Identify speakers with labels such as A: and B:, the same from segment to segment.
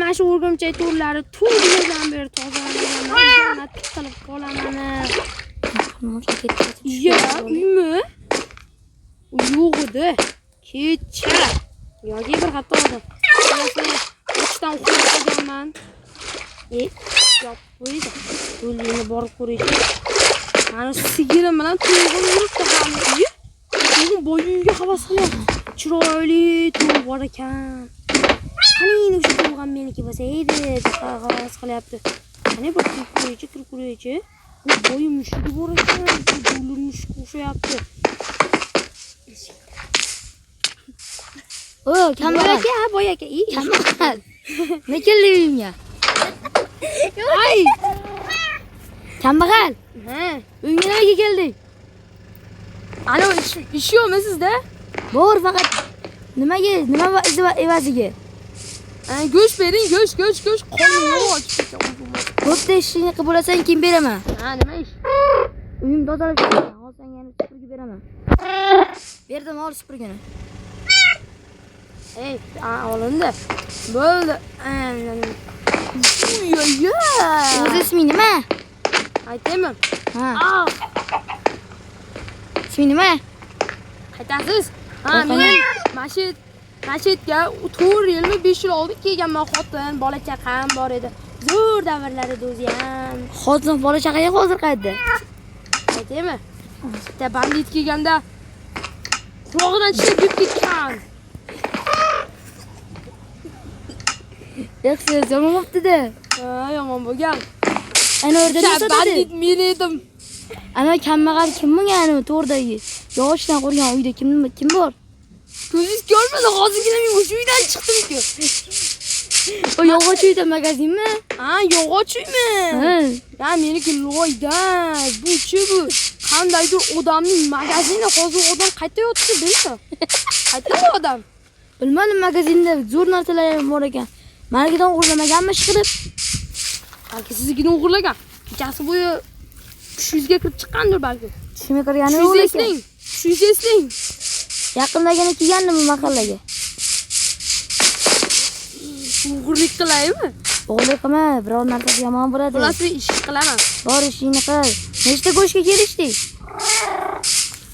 A: mana shu o'rgimchak to'rlari turlidan beri tozalagan, qilib qolaman. Ya, uymi? Yo'q edi. Kecha yoki bir hafta oldin. Ochdan uxlab qolganman. Yop qo'ydi. Yo'lini borib ko'raychi. Mana sigirim bilan to'g'ri yuribdi hamma. Bugun boyunga havas qilyapti. Chiroyli to'g'ri bor ekan. Qani o'sha to'g'ri meniki bo'lsa edi deb havas qilyapti. Qani bir kirib-kirib. Bu boyim mushugi bor ekan. Bu do'lur mushuk o'xshayapti.
B: O, Kambag'al aka, boy aka. Kambag'al. Ne keldi uyimga? Ay! Kambag'al.
A: Ha,
B: Uyga nimaga kelding?
A: ana ish yo'qmi sizda?
B: Bor, faqat nimaga? Nima evaziga?
A: Go'sht bering, go'sht. Qo'lim yo'q.
B: Ko'pda ishingni qilib bo'lasan, keyin beraman.
A: Ha, nima ish?
B: Uyim tozalab ketgan. Olsang yana supurgi beraman. Berdim, ol supurgini.
A: Ey, olindi. Bo'ldi.
B: O'zi isming nima?
A: Aytaymi?
B: Ha. Isming nima?
A: Qaytasiz? Ha, men mashitga 4 yilmi 5 yil oldin kelganman, xotin, bola chaqam bor edi. Zo'r davrlar edi o'zi ham.
B: Xotin bola chaqaga hozir qaytdi.
A: Aytaymi? Bitta bandit kelganda qulog'idan chiqib ketgan.
B: Yaxshi, yomon bo'pti-da.
A: Ha, yomon bo'lgan.
B: Ana o'rda nima
A: bandit men edim.
B: Ana Kambag'al kim bunga ana to'rdagi? Yog'ochdan qurgan uyda kim bor?
A: Ko'zingiz ko'rmasa hozirgina men o'sha uydan chiqdim-ku.
B: O yog'och uyda magazinmi?
A: Ha, yog'och uymi?
B: Ha.
A: Ya meniki loyda. Bu-chi bu. Qandaydir odamning magazini hozir odam qaytayotdi deydi. Qaytadi odam.
B: Bilmadim, magazinda zo'r narsalar bor ekan. Malikidan o'g'irlamaganmi ishqilib?
A: Balki siznikini o'g'irlagan. Kechasi bo'yi tushingizga kirib chiqqandir balki.
B: Tushimga kirgani yo'q ekan.
A: Tushingizni eslang.
B: Yaqindagina kelgandim bu mahallaga.
A: O'g'irlik qilaymi?
B: O'g'irlik qilma, biror narsa yomon bo'ladi.
A: Xullas ish qilaman.
B: Bor ishingni qil. Nechta go'shtga kelishdik?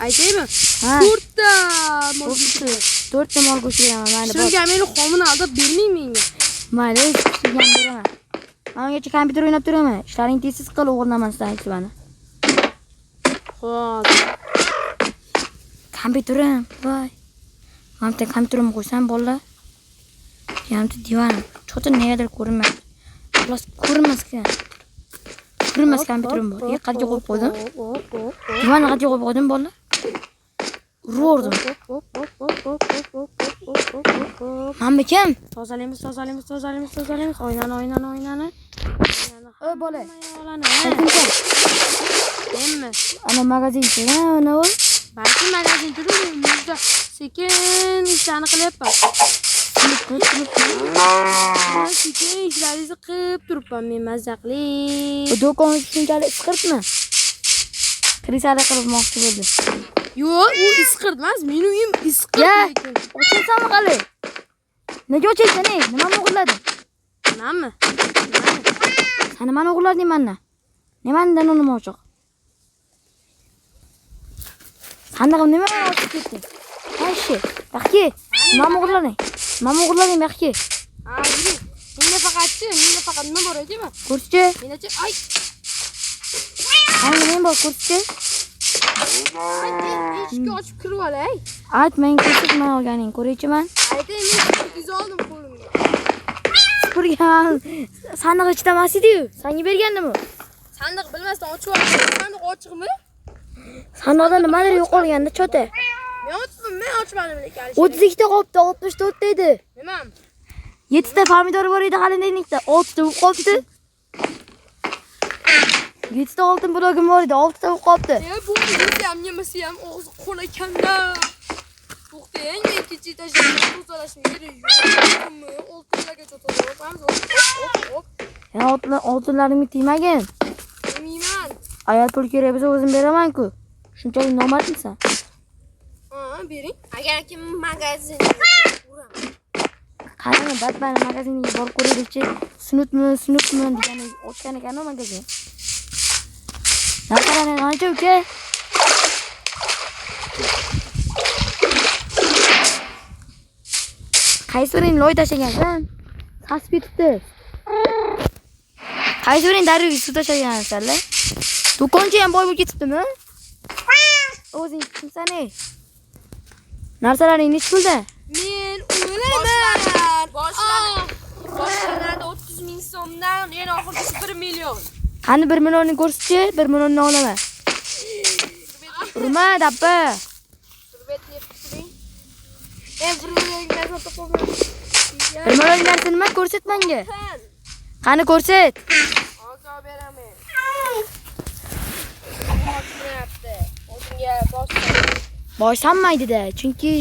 A: Aytaymi?
B: Ha.
A: 4 ta mol go'shti.
B: 4 ta mol go'shti beraman, mayli.
A: Shunga meni xomini aldab bermang menga.
B: Mayli, ishga beraman. Mengacha kompyuter o'ynab turaman. Ishlaring tezsiz qil, o'g'irlamasdan aytib mana.
A: Xo'p.
B: Kompyuterim, voy. Mamta kompyuterimni qo'ysam bolalar. Yamta divan. Cho'ta negadir ko'rinmayapti. Xullas ko'rinmaskan. Ko'rinmas kompyuterim bor. Qadga qo'yib qo'ydim. Divanni qadga qo'yib qo'ydim bolalar. Urdim. Hamma kim?
A: Tozalaymiz. Oynani.
B: Oy bola.
A: Aytingchi. Menmi?
B: Ana magazin ana u.
A: Balki magazin turib, muzda sekin ishlarni qilyapman. Sekin ishlaringizni qilib turibman men mazaqli.
B: Bu do'kon shunchalik isqirtmi? Krisala qilib moqchi bo'ldi.
A: Yo'q, u isqirt emas, mening uyim isqirt lekin.
B: Ochilsanmi qali? Nega ochilsan, ey? Nimani o'g'irlading?
A: Menmi?
B: Sen nimani o'g'irlading mendan? Nimandan nima ochiq? Sandig'im nimani ochib ketding? Ayshi, baxki, nimani o'g'irlading? Baxki?
A: Ha, menda faqat nima bor edimi?
B: Ko'rchi?
A: Menachi, ay.
B: Nima bor ko'rchi?
A: Eshikni ochib kirib olay.
B: Ayt, men ko'rsatmay olganing, ko'raychiman.
A: Aytay, men iz oldim qo'limga.
B: Supurgan. Sandiq ichida emas edi-yu. Senga bergandim-ku.
A: Sandiq bilmasdan ochib oldim. Sandiq ochiqmi?
B: Sandiqda nimadir yo'qolganda cho'ta.
A: Men ochmadim lekin.
B: 32 ta qolibdi, 64 ta edi.
A: Nimam?
B: 7 ta pomidor bor edi, xalindalikda 6 ta qolibdi. 7 ta oltin blogim bor edi, 6 ta qolibdi.
A: Bu ham yemasi ham og'zi qo'l ekanda. To'xtang, men kechida tozalashim kerak. Oltinlarga cho'tib hop.
B: Ya oltinlarimga tegmagin.
A: Yemeyman.
B: Agar pul kerak bo'lsa o'zim beraman-ku. Shunchalik nomardmisan?
A: Ha, bering. Agar kim magazin
B: Qani Batman magaziniga borib ko'raylikchi. Snutmi degani o'tgan ekan magazin. Narsalarni ancha uka. Qaysi birini loy tashlagansan? Sasib ketibdi. Qaysi birini daryoga suv tashlagansan-la? Do'konchi ham boy bo'lib ketibdimi? O'zing kimsan ey? Narsalaring nech pulda?
C: Men o'ylayman. Boshlanadi 30 ming so'mdan, yana oxirgisi 1 million.
B: Qani 1 millionni ko'rsatchi, 1 millionni olaman. Urma dabba.
C: Surbetni turing. 1 millionga sotib qo'yman.
B: 1 million narsa nima ko'rsat menga? Qani ko'rsat.
C: Hozir beraman. Hozir o'zingga
B: Boshlanmaydi-da, chunki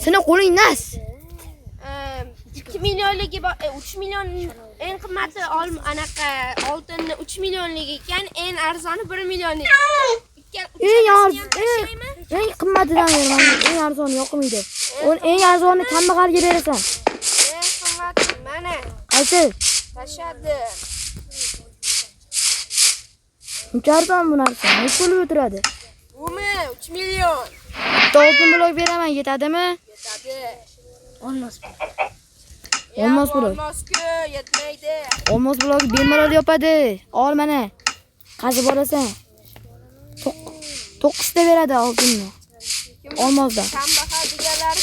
B: seni qo'ling nas.
C: 2 millionligi 3 million eng qimmati anaqa oltinni 3 millionligi ekan, eng arzoni 1 millionlik.
B: Eng qimmatidan beraman. Eng arzoni yoqmaydi. Eng arzonni kambag'alga berasan.
C: Eng qimmati mana.
B: Qaysi?
C: Tashadi.
B: Uncha arzon bu narsa. Nech pul o'tiradi?
C: Bumi 3 million.
B: Oltin blok beraman, yetadimi?
C: Yetadi.
B: Olmos blok.
C: Olmos-ku yetmaydi.
B: Olmos blok bemalol yopadi. Ol mana. Qazib olasan. 9 ta beradi oltinni. Olmosdan.
C: Kambag'al deganlar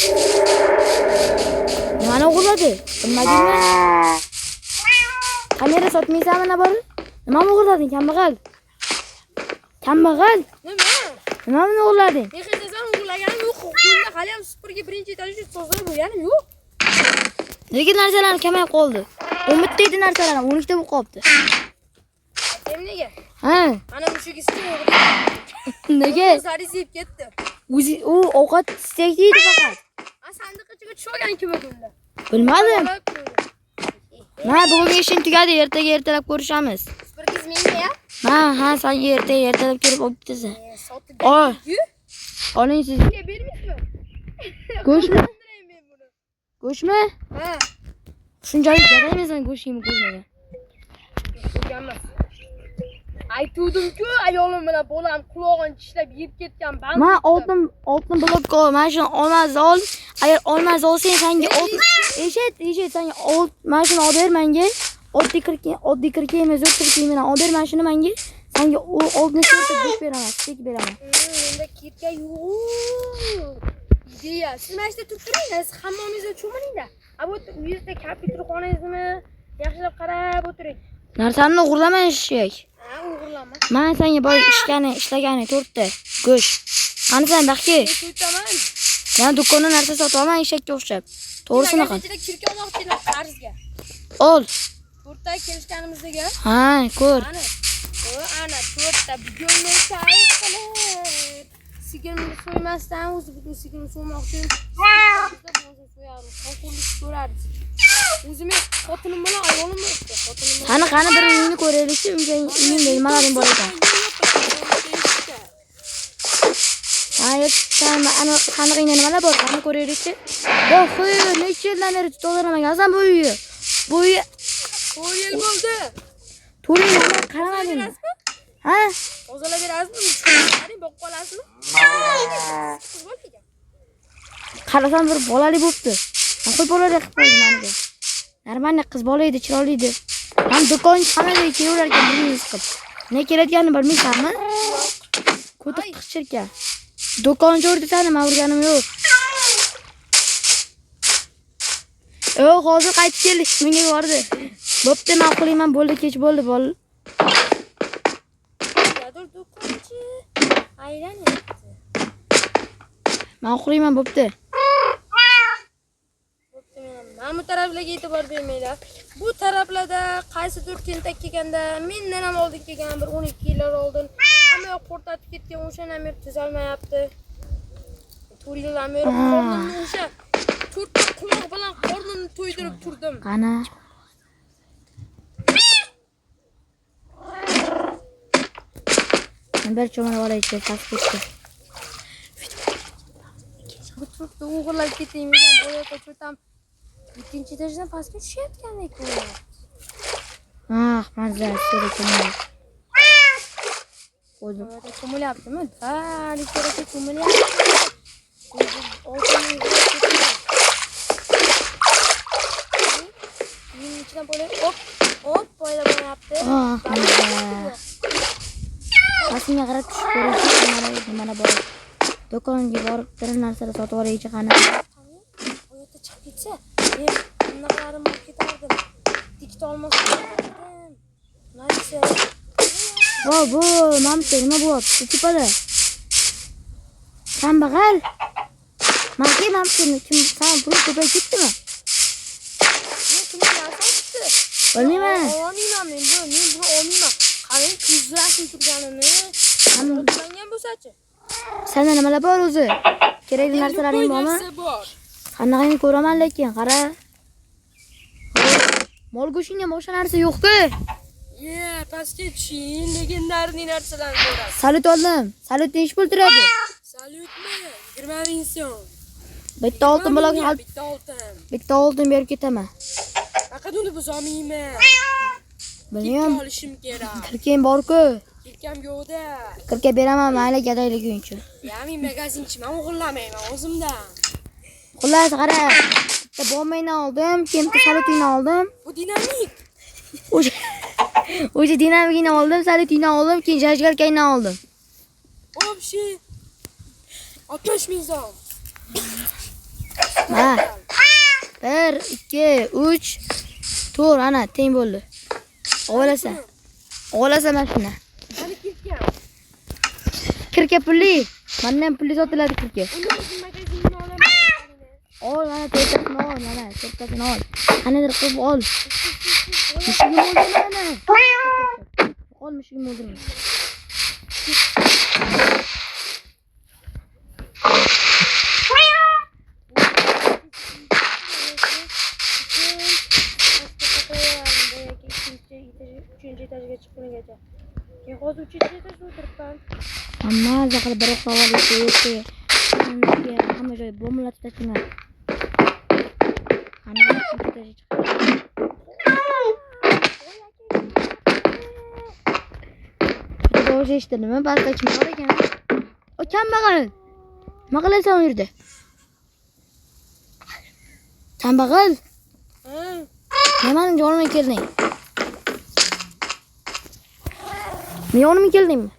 B: Nimani o'g'irladi? Bilmadingmi? Kamera sotmaysanmi nima bor? Nima o'g'irlading kambag'al? Kambag'al? Nimani o'g'irlading?
C: Nexezasan o'g'irlaganim yo'q. Qo'lda hali ham superga birinchi etajda sozlab qo'yganim yo'q.
B: Lekin narsalar kamayib qoldi. 11 ta edi narsalar, 12 ta bo'lib qolibdi.
C: Nega?
B: Ha,
C: Mana mushugisti o'g'irladi.
B: nega?
C: O'zlari yeb ketdi.
B: O'zi u ovqat istak deydi faqat.
C: Sandiq ichiga tushgan kim edi unda?
B: Bilmadim. Mana bugungi ishing tugadi, ertalab ko'rishamiz.
C: Supergiz menga?
B: Ha, sen ertalab ko'rib olib ketasan.
C: Sotib
B: Ol. Oling siz.
C: bermaysizmi?
B: Go'shtmi?
C: Men buni.
B: Go'shtmi?
C: Ha,
B: Shunchalik gadaymisan go'shtingni ko'rmagan.
C: ko'rganman. Aytuvdim-ku, ayolim bilan bolam qulog'ini tishlab yeb ketgan band.
B: Men oltin blokka ol, mana shuni olmaz ol. Agar olmaz olsang senga eshit, senga mana shuni olib ber menga. Oddiy kirki emas, zo'r kirki emas. Olib ber mana shuni menga. Senga oltin so'rtib go'sht beraman, stek beraman.
C: Menda kirka yo'q. Ideya. Siz mana shu turtiringiz, hammomingizga cho'miringda. Bu yerda kompyuterxonangizni yaxshilab qarab o'tiring.
B: Narsamni o'g'irlama eshak.
C: Ha, o'g'irlama.
B: Men senga boy ishlagani 4 ta go'sht. Qani sen daqki?
C: Kutaman.
B: Men do'kondan narsa sotib olman eshakka o'xshab. To'g'risini qil.
C: Ichida kirka olmoqchilar qarzga.
B: Ol.
C: To'rtta kelishganimizga.
B: Ha, ko'r.
C: Ana to'rtta bugunni sayt qilib. Sigirni so'ymasdan o'zi bugun sigirni so'ymoqchi. Qo'llik ko'rardi. O'zim xotinim bilan ayolim o'tdi. Xotinim bilan.
B: Qani bir uyingni ko'raylikchi, uyingda nimalaring bor ekan. Sen ana qanaqingda nimalar bor? Qani ko'raylikchi. Voy, necha yildan beri tozalamagansan bu uyni. Bu uy
C: 4 yil bo'ldi.
B: 4 yildan qaramadingmi? Ha?
C: Tozalab berasizmi? Qani boqib qolasizmi?
B: Qarasam bir bolali bo'pti. Naqul bolali qilib qo'ydi meniga. Normalniy qiz bola edi, chiroyli edi. Men do'kon xonada kelaverar ekan biringiz qilib. Ne kelayotganini bilmaysanmi? Ko'ti qichirka. Do'konchi o'rdatani men urganim yo'q. Hozir qaytib keldi, menga bordi. Bo'pti, men qo'layman, bo'ldi, kech bo'ldi, bol.
C: Yadur do'konchi. Aylanyapti.
B: Men qo'layman, bo'pti.
C: Mana bu taraflarga e'tibor bermanglar. Bu taraflarda qaysidir tentak kelganda, mendan ham oldin kelgan bir 12 yillar oldin hamma yoq portatib ketgan, o'shani ham tuzalmayapti. 4 yildan beri qornimni o'sha 4 ta quloq bilan qornimni to'ydirib turdim.
B: Qani? Men bir cho'milib olaychi, pastga ketdi.
C: Bu turtni o'g'irlab ketaymi? Boya qo'chirtam. ikkinchi etajdan pastga tushayotgandek bo'lyapti.
B: Ah, mazza, sura ko'miladi. Qo'ydim.
C: Orada ko'milyaptimi? Dali kerakli ko'milyapti. Uyning ichidan hop boyla bo'lyapti.
B: Ah, mazza. Aslga qarab tushib ko'rishim mana bor. Do'konga borib bir narsalar sotib olaychi qani.
C: Bu yerda chiqib ketsa, men bunaqalarim olib ketardim. Dikta olmasam. Naysa.
B: Bu mamta nima bo'lyapti? Tepada. Kambag'al. Menga mamtani kim san pul ko'payib ketdimi?
C: Men kimga narsa olibdi?
B: Bilmayman.
C: Olmayman men buni olmayman. Qarang, ko'zlashim turganini. Qilgan bo'lsa-chi?
B: Senda nimalar bor o'zi? Kerakli narsalaring bormi? Qanaqangi ko'raman lekin, qara. Mol go'shtingga boshqa narsa yo'q-ku.
C: Pastga tushing, legendarniy narsalarni ko'rasiz.
B: Salut oldim. Salut nechi pul turadi?
C: Salutmi? 20 ming so'm.
B: Bitta oltin blokni olib,
C: Bitta oltin.
B: bitta oltin berib ketaman.
C: Faqat uni buzolmayman.
B: Bilmayman.
C: Olishim kerak.
B: Kirkam bor-ku.
C: Kirkam yo'qda.
B: Kirka beraman mayli gadayliging uchun.
C: Men magazinchiman, o'g'irlamayman o'zimdan.
B: Xullas, qara. Bitta bombayni oldim, kemti salutingni oldim.
C: Bu dinamik.
B: O'sha dinamikni oldim, salutingni oldim, keyin jajgalkangni oldim.
C: Obshi. 60 ming so'm.
B: Ha. 1 2 3 4 ana teng bo'ldi. Olasan. Olasan mana shuni.
C: Qani kirkam.
B: Kirka pulli. Mendan pulli sotiladi kirka.
C: Uni o'zim magazindan olaman.
B: Ol, mana to'rtasini ol, mana to'rtasini ol. Qanidir qilib ol. Mushugim o'ldirma mana. Ol, mushugim o'ldirma.
C: Uchinchi etajga chiqqungacha. Men hozir uchinchi etajda o'tiribman.
B: Hamma zaqil bir savol yo'q. Hamma joy bombalatib tashlanadi. Qani uchinchi etajga chiqdi. To'g'ri eshitdimmi? Pastda kim bor ekan? O kambag'al. Nima qilasan u yerda? Kambag'al. Nimani yonimga kelding? Men yonimga keldingmi?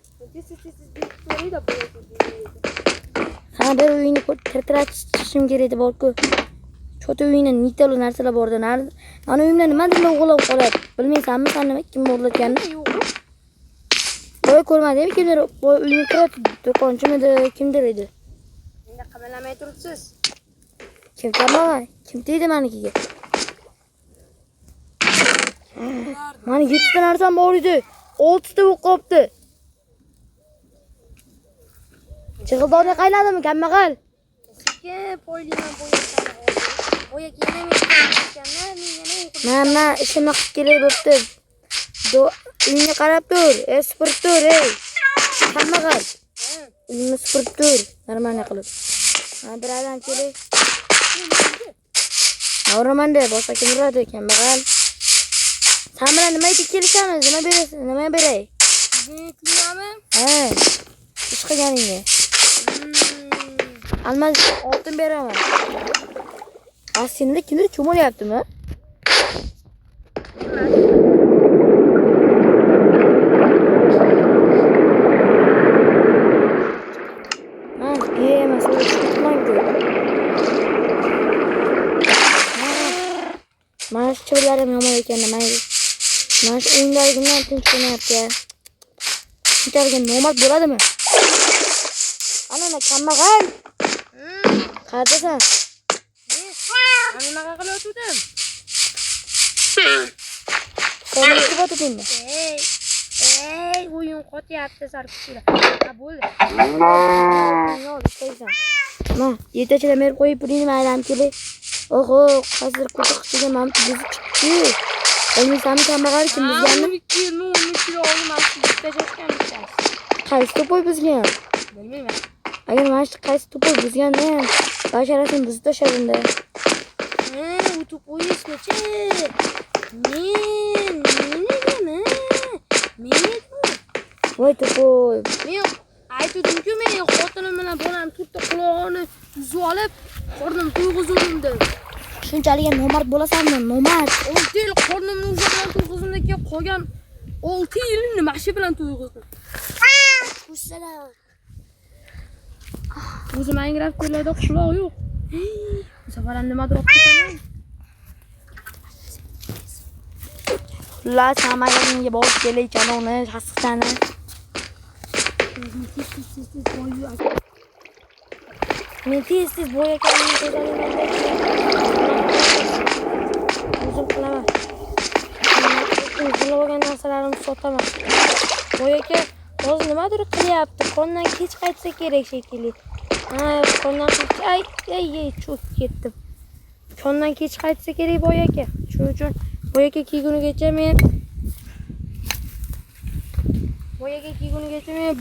B: Ha, bir uyni tirtiratishim kerak edi bor-ku. Cho'ta uyni nitalo narsalar bor-da. Mana uyimda nimadir o'g'ilab qolyapti. Bilmaysanmi sen nima kim o'g'irlatganini? Qo'y ko'rmadim, kimdir uyni kirib do'konchimidi, kimdir edi.
C: Endi qamalamay turibsiz.
B: Kim kambag'al? Kim tegdi menikiga? Mana 7 ta narsam bor edi. 6 ta bo'lib qolibdi. Chig'ildorga qayladimi kambag'al?
C: Sizga poyliman bo'yatgan. Bo'yak yana men ekanlar, men yana
B: Mana ishimni qilib kerak bo'pti. Uyni qarab tur, supurib tur, ey. Kambag'al. Uyni supurib tur, normalniy qilib. Mana bir odam kerak. O'ramanda boshqa kim uradi kambag'al? Sen bilan nima aytib kelishamiz? Nima berasiz? Nima beray?
C: kunami?
B: Ha. Ish qilganingga. Almaz oltin beraman. Aslida kimdir cho'milyaptimi? Mana shu chivillarim yomon ekan, mayli. Mana shu o'yinlarigimdan tinchlanayapti ya. Shunchalik nomard bo'ladimi? Ana kambag'al. Qayerdasan?
C: Men nima qilyotgandim?
B: Sen nima qilyaptingmi?
C: Ey, o'yin qotyapti sarkuchlar. Ha, bo'ldi.
B: Yo'q, ishlaysan. Mana, yetachilar berib qo'yib pulingni aylanib kelay. Oho, hozir qo'tiqchiga mamti bizi chiqdi. Bilmaysanmi kambag'al kim bizganmi?
C: 2 kilo oldim, bitta joshgan bittasi.
B: Qaysi to'poy bizgan?
C: Bilmayman.
B: Agar mana shu qaysi to'poy bizganda ham basharasini buzib tashladimda.
C: YouTube o'yishmichi? Men
B: Voy to'poy.
C: men aytdim-ku, men xotinim bilan bolam to'rtta qulog'ini uzib olib, qornim to'yg'izdim deb.
B: Shunchalik nomard bo'lasanmi? Nomard.
C: 6 yil qornimni uzib to'yg'izdim keyin qolgan 6 yilni mashi bilan to'yg'izdim.
B: Xushsalar.
C: O'zim angrab ko'rlarda quloq yo'q. Bu safar ham nimadir olib ketaman.
B: Xullas, hammaga borib kelay chanoni, hassiqchani. Men tez bo'y ekanini ko'zlarimda. O'zim qilaman. O'zim olgan narsalarimni sotaman. Bo'y aka hozir nimadir qilyapti. Qondan kech qaytsa kerak shekilli. Ha, qondan kech ay cho'k ketdim. Qondan kech qaytsa kerak bo'y aka. Shuning uchun bo'y aka kegunigacha men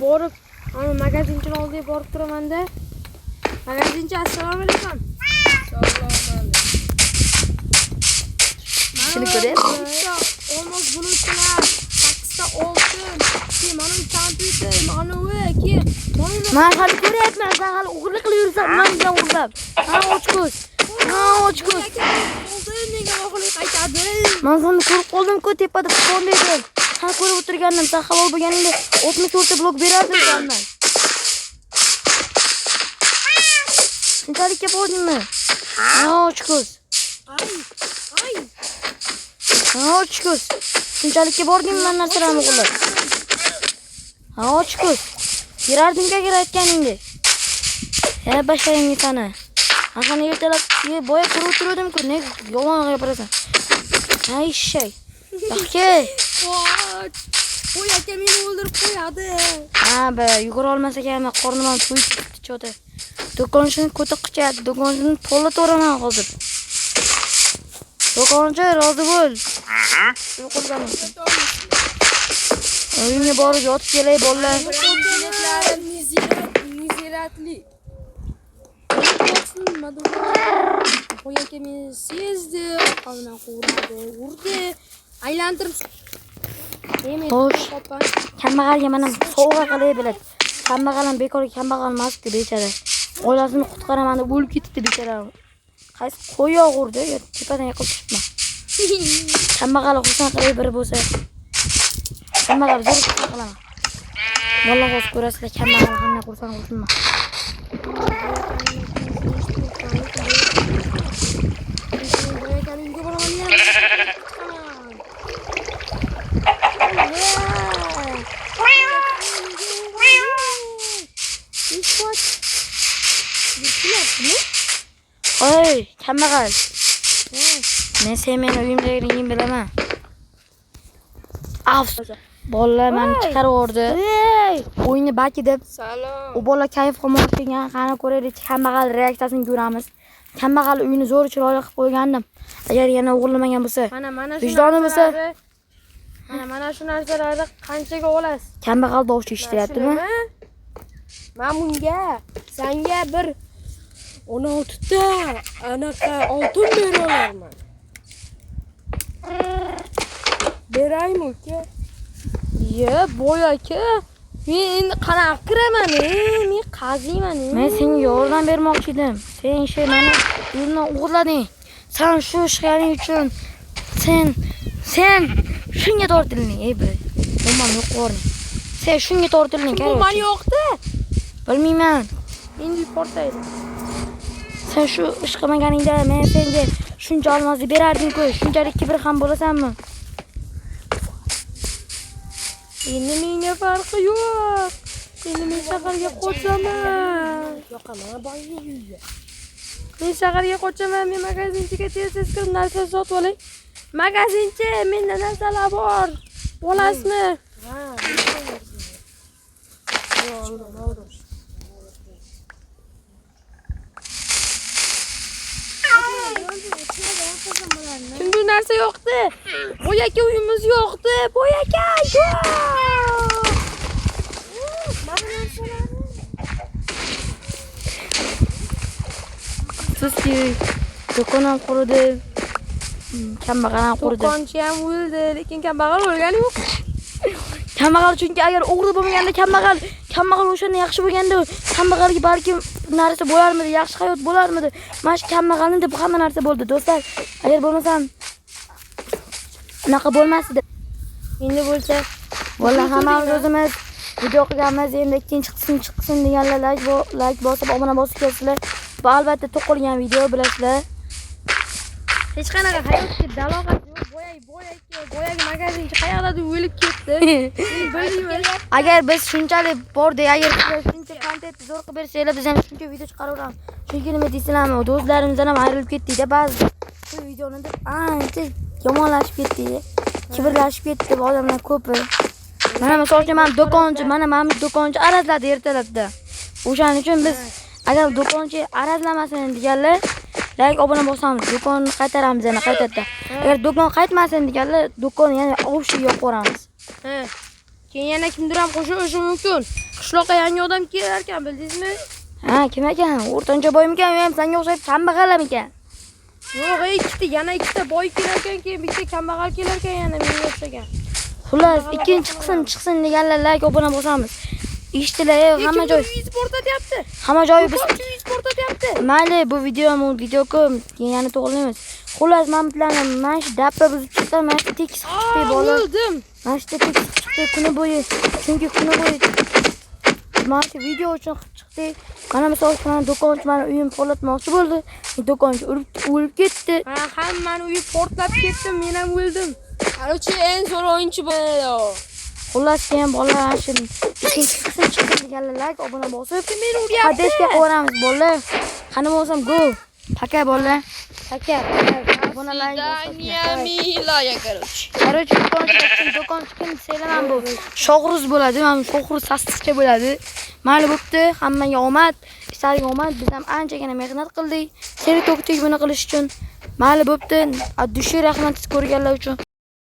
B: borib, ana magazinchining oldiga borib turaman-da.
C: Magazinchi, assalomu alaykum.
B: Shuni ko'ryapsiz?
C: Olmos bulutlar, 8 ta oltin, mana bu kompyuter, mana bu keyin,
B: Men hali ko'ryapman, sen hali o'g'irlik qilib yursan, men bilan o'g'irlab. Ha, ochko'z.
C: oltin nega o'g'irlik qaytadi?
B: Men seni ko'rib qoldim-ku, tepada qon edim. Sen ko'rib o'tirgandim, sen halol bo'lganingda 64 ta blok berardim sendan. Shunchalikka bordingmi? Ha, ochko'z.
C: Ay.
B: Ha, ochko'z. Shunchalikka bordingmi men narsalarni o'g'irlab? Ha, ochko'z. Berarding agar aytganingda. Ha, bashlaying seni. Men seni ertalab boya ko'rib turdim-ku, ne yolg'on gapirasan. Ha, eshak. Yaxshi.
C: Qo'y aka meni o'ldirib qo'yadi.
B: Ha, be, yugura olmas ekanman, qornim ham to'yib ketdi cho'ta. Do'konchini ko'ta qichadi, do'konchini to'la to'raman hozir. Do'konchi, rozi bo'l. Yo'qolgan. Uyimga borib yotib kelay, bolalar.
C: Biletlarim niziratli. Qo'y aka meni sezdi, orqamdan urdi, aylantirib
B: Xo'sh. Kambag'alga mana sovg'a qilay biladi. Kambag'alim bekor kambag'al emasdi bechara. Oilasini qutqaraman deb o'lib ketdi bechara. Qaysi qo'yoq urdi, yo tepadan yiqilib tushibman. Kambag'al xursand qilay biri bo'lsa. Kambag'al zo'r qilaman. Vallahi o'z ko'rasizlar, kambag'al qanday xursand bo'lsinmi? Oy, kambag'al. Men sen uyimdaligingni bilaman. Afsus. Bolalar meni chiqarib yubordi. O'yinni baki deb.
C: Salom.
B: U bola kayf qilmoqchi ekan, qani ko'raylik, kambag'al reaksiyasini ko'ramiz. Kambag'al uyini zo'r chiroyli qilib qo'ygandim. Agar yana o'g'irlamagan bo'lsa,
C: Mana
B: vijdoni bo'lsa,
C: mana shu narsalarni qanchaga olasiz?
B: kambag'al tovush eshitilyaptimi?
C: Men bunga senga bir 16 ta anaqa oltin bera olaman. Beraymi uka? Ye, boy aka. Men endi qanaqa kiraman? Men qaziyman.
B: Men senga yordam bermoqchi edim. Sen meni uyimdan o'g'irlading. Sen shu ishganing uchun sen shunga tortilding, ey bir. Umuman yo'q o'rning. Sen shunga tortilding,
C: Bu men yo'qdi.
B: Bilmayman.
C: Endi portaydi.
B: Sen shu ish qilmaganingda men senga shuncha olmosni berardim-ku. Shunchalik kibr ham bo'lasanmi?
C: Endi menga farqi yo'q. Endi men shaharga qochaman. Yo'qaman, boyga. Men shaharga qochaman, men magazinchiga tez-tez kirib narsa sotib olay. Magazinchi, menda narsalar bor. Olasizmi? Ha. Kimdir narsa yo'qdi. Boy aka uyimiz yo'qdi. Boy aka yo'q. Mana narsalarni.
B: Sizki do'kon ham qurdi. Kambag'al ham qurdi.
C: Do'konchi ham o'ldi, lekin kambag'al o'lgani yo'q.
B: Kambag'al chunki agar o'g'ri bo'lmaganda kambag'al o'shanda yaxshi bo'lganda, kambag'alga balki narsa bo'larmidi, yaxshi hayot bo'larmidi. Mana shu kambag'alni deb hamma narsa bo'ldi, do'stlar. Agar bo'lmasam unaqa bo'lmasdi.
C: Endi bo'lsa,
B: Vallahi hammamiz o'zimiz video qilganmiz. Endi ikkinchi chiqsin deganlar like bosib, obuna bosib kelasizlar. Bu albatta to'qilgan video bilasizlar.
C: hech qanaqa hayotga daloqati yo'q. Boyagi magazinchi qayerdadir o'lib ketdi. Bilmayman.
B: Agar biz shunchalik bordik, agar shuncha kontentni zo'r qilib bersanglar, biz ham shuncha video chiqaraveramiz. Chunki nima deysizlarmi, do'stlarimizdan ham ayrilib ketdik-da ba'zi. Bu videoni deb ancha yomonlashib ketdik. Kibrlashib ketdi odamlar ko'pi. Mana misol uchun mana do'konchi arazladi ertalabda. O'shaning uchun biz agar do'konchi arazlamasin deganlar, like obuna bosamiz, do'konni qaytaramiz yana qaytadan. Agar do'kon qaytmasin deganlar, do'konni yana ovshiga yoqib yuboramiz.
C: Ha. Keyin yana kimdir ham qo'shishi mumkin. Qishloqqa yangi odam kelar ekan, bildingizmi?
B: Ha, kim ekan? O'rtancha boymikan, yo ham senga o'xshayib kambag'al ekan?
C: Yo'q, ikkita boy kelar ekan, keyin bitta kambag'al kelar ekan, yana menga o'xshagan.
B: Xullas, ikkinchi qism chiqsin deganlar like obuna bosamiz. Eshitdilar, hamma joy.
C: Portatyapti.
B: Hamma joyi biz
C: portatyapti.
B: mayli, bu video-ku yana to'g'rilaymiz. Xullas, men bilan mana shu dabba buzib chiqdim, mana shu tekis chiqdi bola.
C: O'ldim.
B: Mana shu tekis chiqdi kuni bo'yi. Chunki kuni bo'yi mana shu video uchun chiqdi. Mana misol uchun do'konchi meni uyim portlatmoqchi bo'ldi. Do'konchi o'lib ketdi.
C: Ha, hammani uyi portlab ketdi, men ham o'ldim. Qarchi eng zo'r o'yinchi bo'ladi.
B: Xullas, keyin bolalar shu ikkinchi qism chiqdi deganlar like obuna bosib,
C: Men uryapti.
B: adashga qo'yamiz bolalar. Qani bo'lsam go. Paka bolalar.
C: Aka,
B: Obuna like bosib.
C: Milaya, короче.
B: Короче, do'konchi kim desanglar bu Shohruz bo'ladi, mana Shohruz sassiqcha bo'ladi. Mayli bo'pti, hammaga omad, ishlaring omad. Biz ham anchagina mehnat qildik. Seni to'kdik buni qilish uchun. Mayli bo'pti. Addushi rahmat siz ko'rganlar uchun.